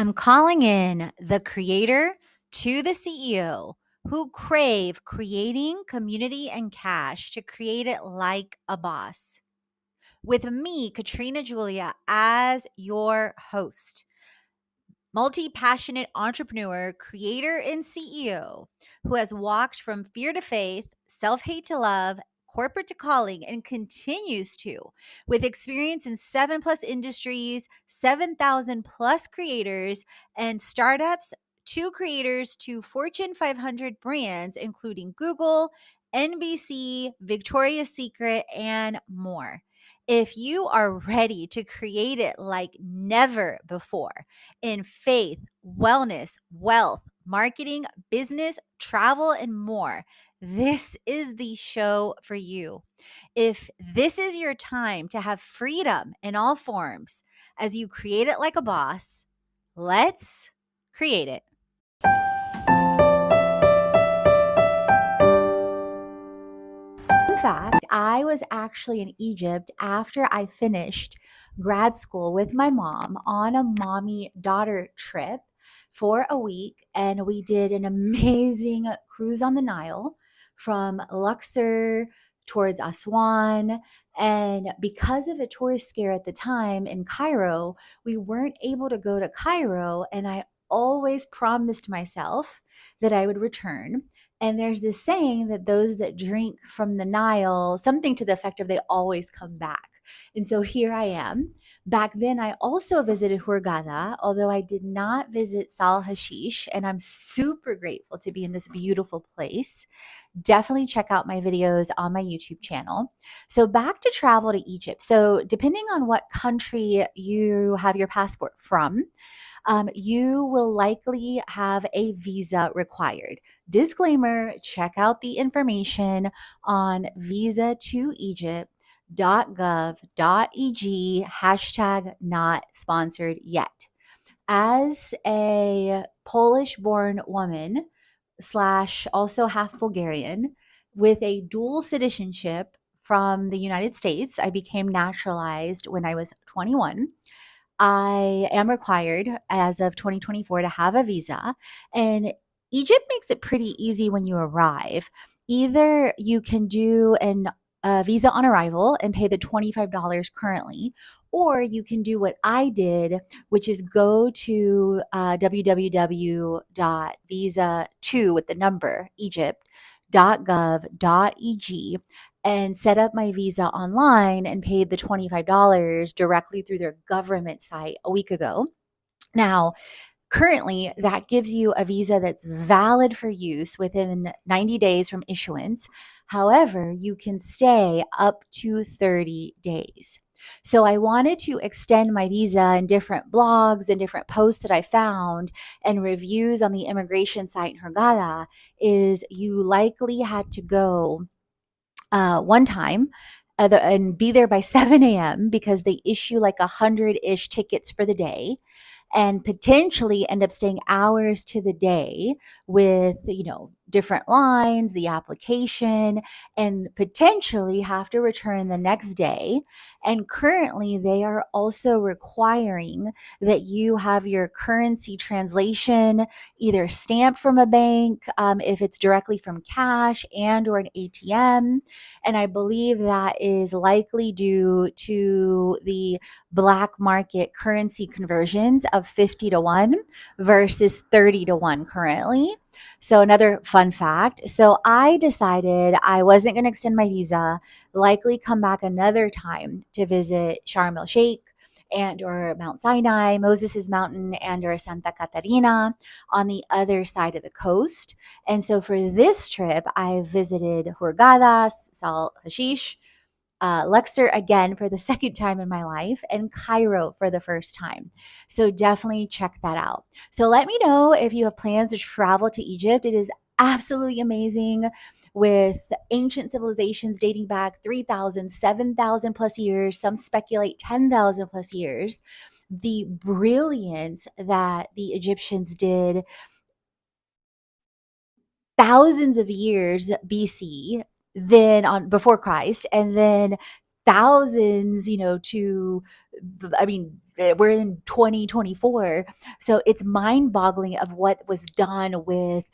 I'm calling in the creator to the CEO who crave creating community and cash to create it like a boss. With me, Katrina Julia, as your host, multi-passionate entrepreneur, creator, and CEO who has walked from fear to faith, self-hate to love, corporate to calling, and continues to, with experience in 7+ industries, 7,000 plus creators and startups, to creators to Fortune 500 brands, including Google, NBC, Victoria's Secret, and more. If you are ready to create it like never before, in faith, wellness, wealth, marketing, business, travel, and more, this is the show for you. If this is your time to have freedom in all forms as you create it like a boss, let's create it. In fact, I was actually in Egypt after I finished grad school with my mom on a mommy-daughter trip for a week, and we did an amazing cruise on the Nile from Luxor towards Aswan. And because of a tourist scare at the time in Cairo, we weren't able to go to Cairo, and I always promised myself that I would return. And there's this saying that those that drink from the Nile, something to the effect of they always come back. And so here I am. Back then, I also visited Hurghada, although I did not visit Sal Hashish, and I'm super grateful to be in this beautiful place. Definitely check out my videos on my YouTube channel. So back to travel to Egypt. So depending on what country you have your passport from, you will likely have a visa required. Disclaimer, check out the information on visa2egypt.gov.eg, hashtag not sponsored yet. As a Polish born woman, slash also half Bulgarian, with a dual citizenship from the United States, I became naturalized when I was 21. I am required as of 2024 to have a visa, and Egypt makes it pretty easy when you arrive. Either you can do a visa on arrival and pay the $25 currently, or you can do what I did, which is go to www.visa2 with the number Egypt.gov.eg and set up my visa online and paid the $25 directly through their government site a week ago. Now, currently, that gives you a visa that's valid for use within 90 days from issuance. However, you can stay up to 30 days. So I wanted to extend my visa in different blogs and different posts that I found and reviews on the immigration site in Hurghada is you likely had to go one time and be there by 7 a.m. because they issue like 100-ish tickets for the day and potentially end up staying hours to the day with, different lines, the application, and potentially have to return the next day. And currently, they are also requiring that you have your currency translation either stamped from a bank, if it's directly from cash and or an ATM. And I believe that is likely due to the black market currency conversions of 50 to 1 versus 30 to 1 currently. So another fun fact. So I decided I wasn't going to extend my visa, likely come back another time to visit Sharm el Sheikh and or Mount Sinai, Moses' mountain, and or Santa Catarina on the other side of the coast. And so for this trip, I visited Hurghada, Sal Hashish, Luxor again for the second time in my life, and Cairo for the first time. So definitely check that out. So let me know if you have plans to travel to Egypt. It is absolutely amazing with ancient civilizations dating back 3,000, 7,000 plus years. Some speculate 10,000 plus years. The brilliance that the Egyptians did thousands of years BC, then on before Christ, and then thousands, to, I mean, we're in 2024. So it's mind boggling of what was done with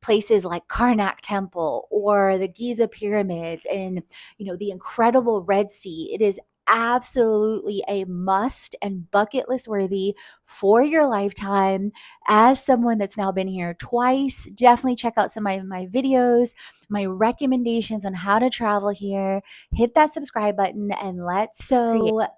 places like Karnak Temple or the Giza pyramids and, the incredible Red Sea. It is absolutely a must and bucket list worthy for your lifetime. As someone that's now been here twice, definitely check out some of my videos, my recommendations on how to travel here. Hit that subscribe button and let's create.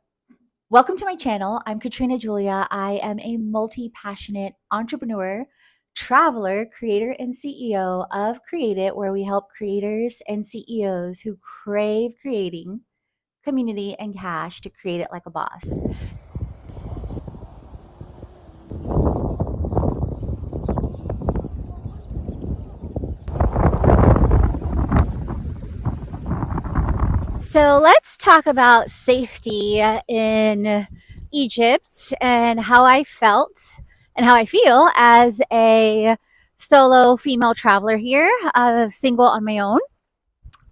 Welcome to my channel. I'm Katrina Julia. I am a multi-passionate entrepreneur, traveler, creator, and CEO of Create It, where we help creators and CEOs who crave creating community and cash to create it like a boss. So let's talk about safety in Egypt and how I felt and how I feel as a solo female traveler here, single on my own.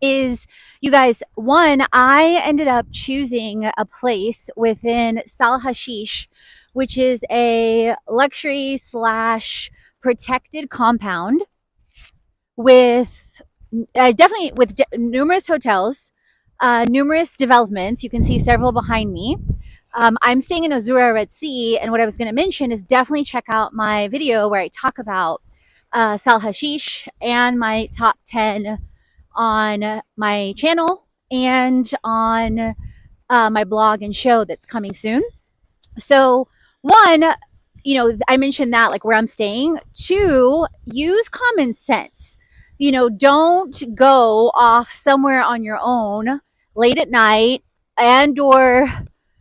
Is, you guys, one, I ended up choosing a place within Sal Hashish, which is a luxury slash protected compound with definitely with numerous hotels, numerous developments. You can see several behind me. I'm staying in Azura Red Sea, and what I was going to mention is definitely check out my video where I talk about Sal Hashish and my top 10 on my channel and on my blog and show that's coming soon. So, one, I mentioned that, like, where I'm staying. Two, use common sense. Don't go off somewhere on your own late at night and or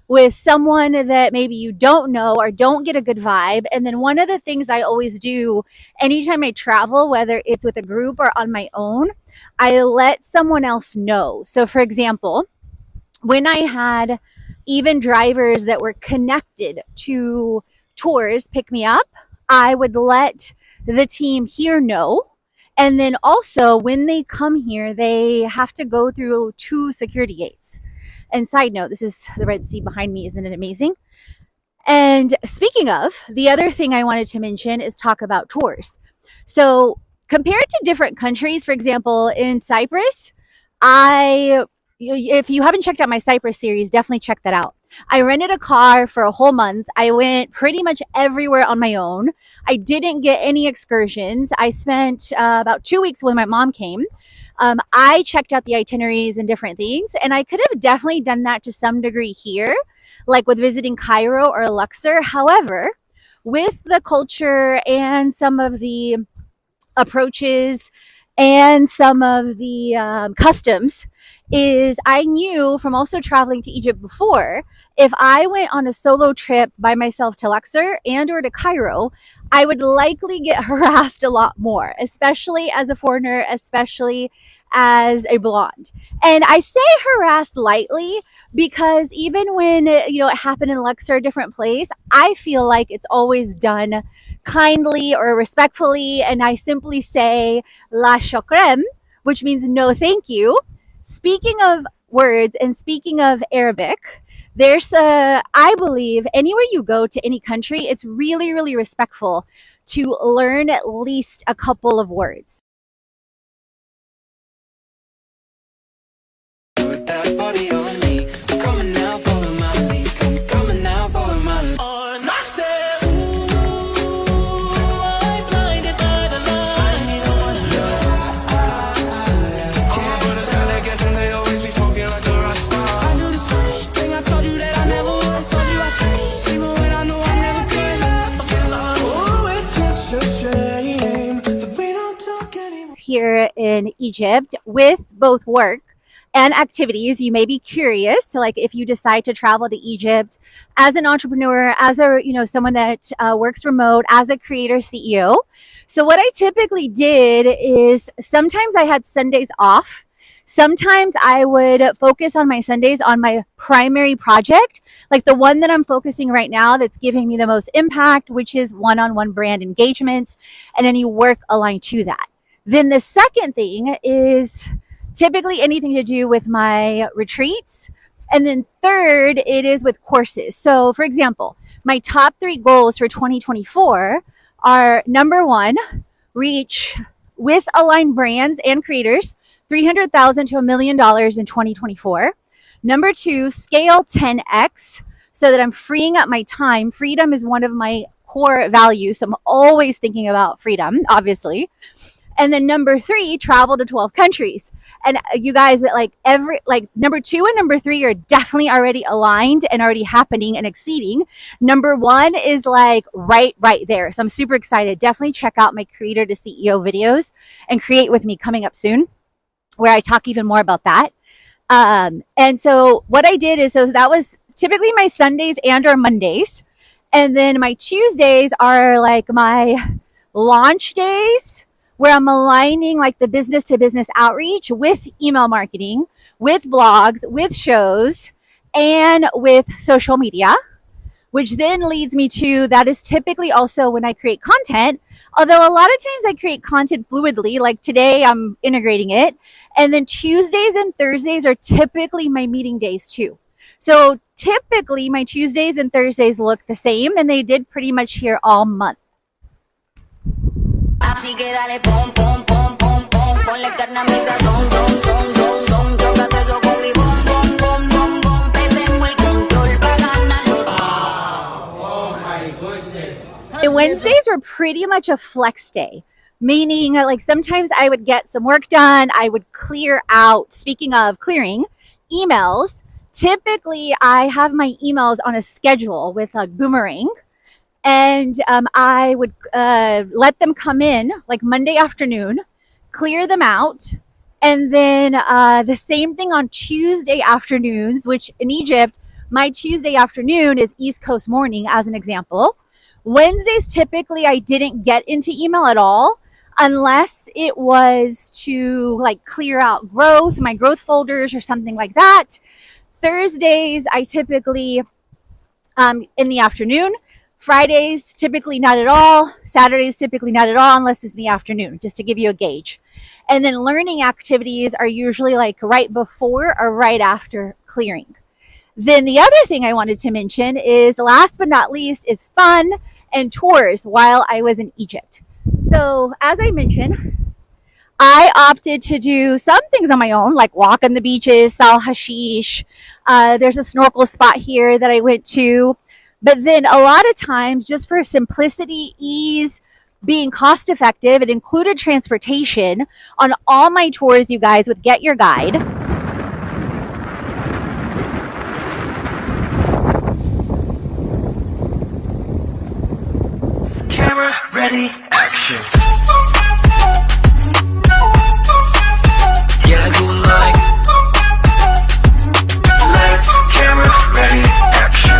with someone that maybe you don't know or don't get a good vibe. And then one of the things I always do anytime I travel, whether it's with a group or on my own, I let someone else know. So for example, when I had even drivers that were connected to tours pick me up, I would let the team here know. And then also when they come here, they have to go through 2 security gates. And side note, this is the Red Sea behind me. Isn't it amazing? And speaking of, the other thing I wanted to mention is talk about tours. So compared to different countries, for example, in Cyprus, if you haven't checked out my Cyprus series, definitely check that out. I rented a car for a whole month. I went pretty much everywhere on my own. I didn't get any excursions. I spent about 2 weeks when my mom came. I checked out the itineraries and different things, and I could have definitely done that to some degree here, like with visiting Cairo or Luxor. However, with the culture and some of the approaches and some of the customs, is I knew from also traveling to Egypt before, if I went on a solo trip by myself to Luxor and or to Cairo, I would likely get harassed a lot more, especially as a foreigner, especially as a blonde. And I say harassed lightly because even when, it happened in Luxor, a different place, I feel like it's always done kindly or respectfully. And I simply say, la shokrem, which means no thank you. Speaking of words and speaking of Arabic, I believe anywhere you go to any country, it's really, really respectful to learn at least a couple of words. Put that body on me. I'm coming now, follow my lead. I'm coming now, follow my lead. On myself. Ooh, I'm blinded by the lights. All of the time that gets and they always be smoking like a rasta. I do the same thing. I told you that I never would. I told you I changed, even when I knew I never could. Oh, it's such a shame that we don't talk anymore. Here in Egypt, with both work and activities, you may be curious to, like, if you decide to travel to Egypt as an entrepreneur, as a someone that works remote, as a creator CEO. So what I typically did is sometimes I had Sundays off. Sometimes I would focus on my Sundays on my primary project, like the one that I'm focusing right now that's giving me the most impact, which is one-on-one brand engagements and any work aligned to that. Then the second thing is typically anything to do with my retreats And then third, it is with courses. So for example, my top 3 goals for 2024 are: number 1, reach with aligned brands and creators $300,000 to $1 million in 2024. Number 2, scale 10x so that I'm freeing up my time. Freedom is one of my core values, so I'm always thinking about freedom, obviously. And then number 3, travel to 12 countries. And you guys, that like number 2 and number 3 are definitely already aligned and already happening and exceeding. Number 1 is like right there. So I'm super excited. Definitely check out my Creator to CEO videos and Create with Me coming up soon, where I talk even more about that. And so what I did is, so that was typically my Sundays and or Mondays. And then my Tuesdays are like my launch days, where I'm aligning like the business to business outreach with email marketing, with blogs, with shows, and with social media, which then leads me to, that is typically also when I create content. Although a lot of times I create content fluidly, like today I'm integrating it. And then Tuesdays and Thursdays are typically my meeting days too. So typically my Tuesdays and Thursdays look the same, and they did pretty much here all month. Así que dale pom pom pom pom pom, ponle carne a mi sazón, son son son son, chócate eso con mi bom bom bom bom bom, perdemos el control para ganarlo. Oh my goodness. The Wednesdays were pretty much a flex day, meaning like sometimes I would get some work done. I would clear out, speaking of clearing, emails. Typically I have my emails on a schedule with a boomerang. And I would let them come in like Monday afternoon, clear them out. And then the same thing on Tuesday afternoons, which in Egypt, my Tuesday afternoon is East Coast morning, as an example. Wednesdays, typically, I didn't get into email at all unless it was to like clear out growth, my growth folders or something like that. Thursdays, I typically in the afternoon. Fridays, typically not at all. Saturdays, typically not at all, unless it's in the afternoon, just to give you a gauge. And then learning activities are usually like right before or right after clearing. Then the other thing I wanted to mention is, last but not least, is fun and tours while I was in Egypt. So as I mentioned, I opted to do some things on my own, like walk on the beaches, sal hashish. There's a snorkel spot here that I went to. But then a lot of times, just for simplicity, ease, being cost effective, it included transportation on all my tours, you guys, with Get Your Guide. Camera ready, action. Yeah, I do like lights, camera ready, action.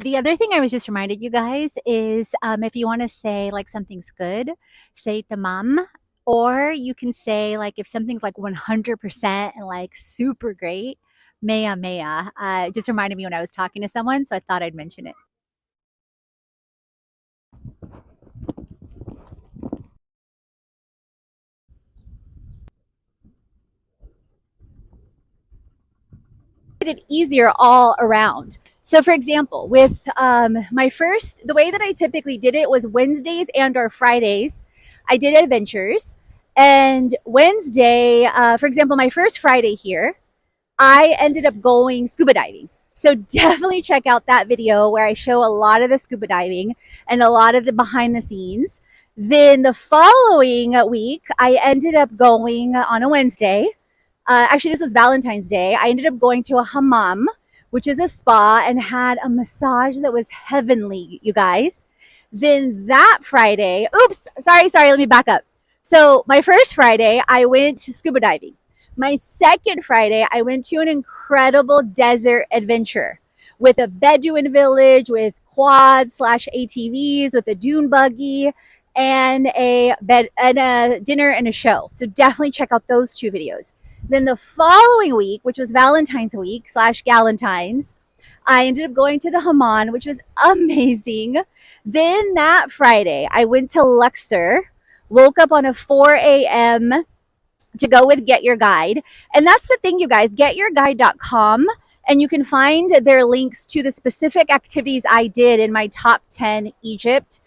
The other thing I was just reminded, you guys, is if you want to say like something's good, say tamam. Or you can say like if something's like 100% and like super great, mea mea. It just reminded me when I was talking to someone, so I thought I'd mention it. It easier all around. So for example, with the way that I typically did it was Wednesdays and or Fridays, I did adventures. And Wednesday, for example, my first Friday here, I ended up going scuba diving. So definitely check out that video where I show a lot of the scuba diving and a lot of the behind the scenes. Then the following week, I ended up going on a Wednesday. Actually, this was Valentine's Day. I ended up going to a hammam, which is a spa, and had a massage that was heavenly, you guys. Then that Friday, sorry, let me back up. So my first Friday, I went scuba diving. My second Friday, I went to an incredible desert adventure with a Bedouin village, with quads / ATVs, with a dune buggy, and a dinner and a show. So definitely check out those 2 videos. Then the following week, which was Valentine's week / Galentine's, I ended up going to the Hammam, which was amazing. Then that Friday, I went to Luxor, woke up on a 4 a.m. to go with Get Your Guide. And that's the thing, you guys, getyourguide.com. And you can find their links to the specific activities I did in my top 10 Egypt,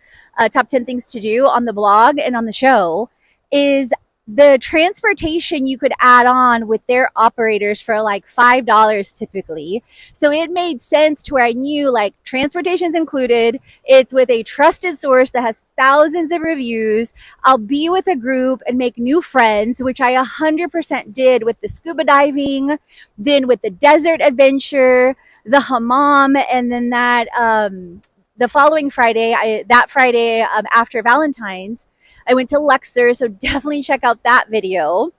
top 10 things to do on the blog and on the show. Is the transportation you could add on with their operators for like $5 typically. So it made sense to where I knew like transportation's included. It's with a trusted source that has thousands of reviews. I'll be with a group and make new friends, which I 100% did with the scuba diving, then with the desert adventure, the hammam, and then the following Friday, after Valentine's, I went to Luxor, so definitely check out that video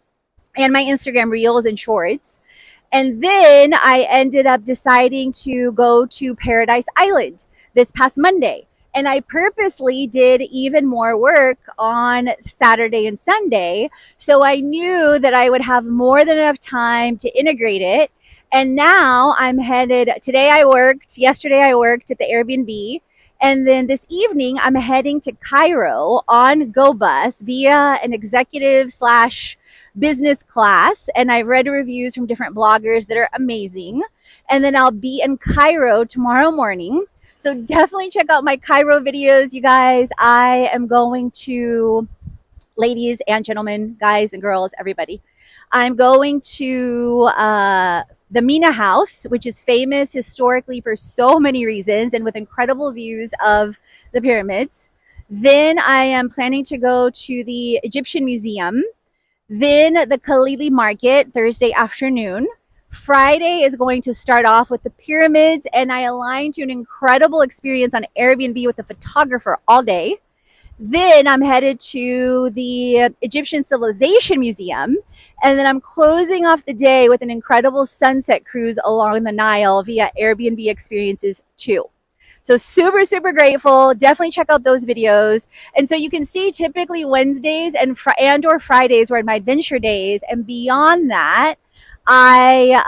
and my Instagram reels and shorts. And then I ended up deciding to go to Paradise Island this past Monday. And I purposely did even more work on Saturday and Sunday. So I knew that I would have more than enough time to integrate it. And now I'm headed, yesterday I worked at the Airbnb. And then this evening, I'm heading to Cairo on GoBus via an executive slash business class. And I read reviews from different bloggers that are amazing. And then I'll be in Cairo tomorrow morning. So definitely check out my Cairo videos, you guys. I am going to, ladies and gentlemen, guys and girls, everybody, I'm going to the Mina House, which is famous historically for so many reasons and with incredible views of the pyramids. Then I am planning to go to the Egyptian Museum. Then the Khalili Market Thursday afternoon. Friday is going to start off with the pyramids, and I aligned to an incredible experience on Airbnb with a photographer all day. Then I'm headed to the Egyptian Civilization Museum. And then I'm closing off the day with an incredible sunset cruise along the Nile via Airbnb experiences too. So super, super grateful. Definitely check out those videos. And so you can see typically Wednesdays or Fridays were my adventure days. And beyond that, I,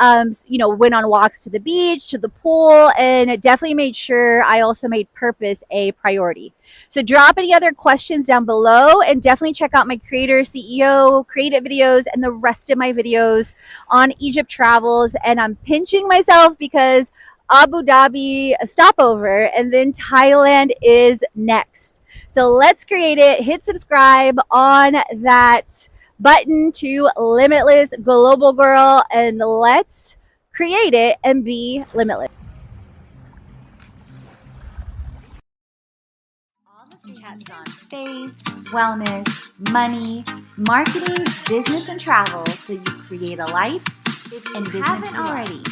went on walks to the beach, to the pool, and it definitely made sure I also made purpose a priority. So drop any other questions down below, and definitely check out my creator, CEO, creative videos, and the rest of my videos on Egypt travels. And I'm pinching myself because Abu Dhabi a stopover, and then Thailand is next. So let's create it. Hit subscribe on that button to Limitless Global Girl, and let's create it and be limitless. All the chats on faith, wellness, money, marketing, business, and travel, so you create a life and business you already.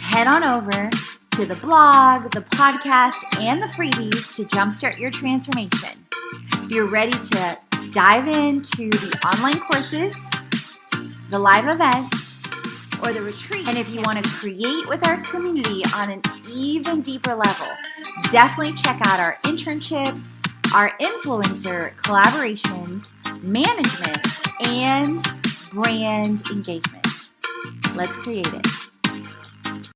Head on over to the blog, the podcast, and the freebies to jumpstart your transformation. If you're ready to dive into the online courses, the live events, or the retreat, and if you want to create with our community on an even deeper level, definitely check out our internships, our influencer collaborations, management, and brand engagement. Let's create it.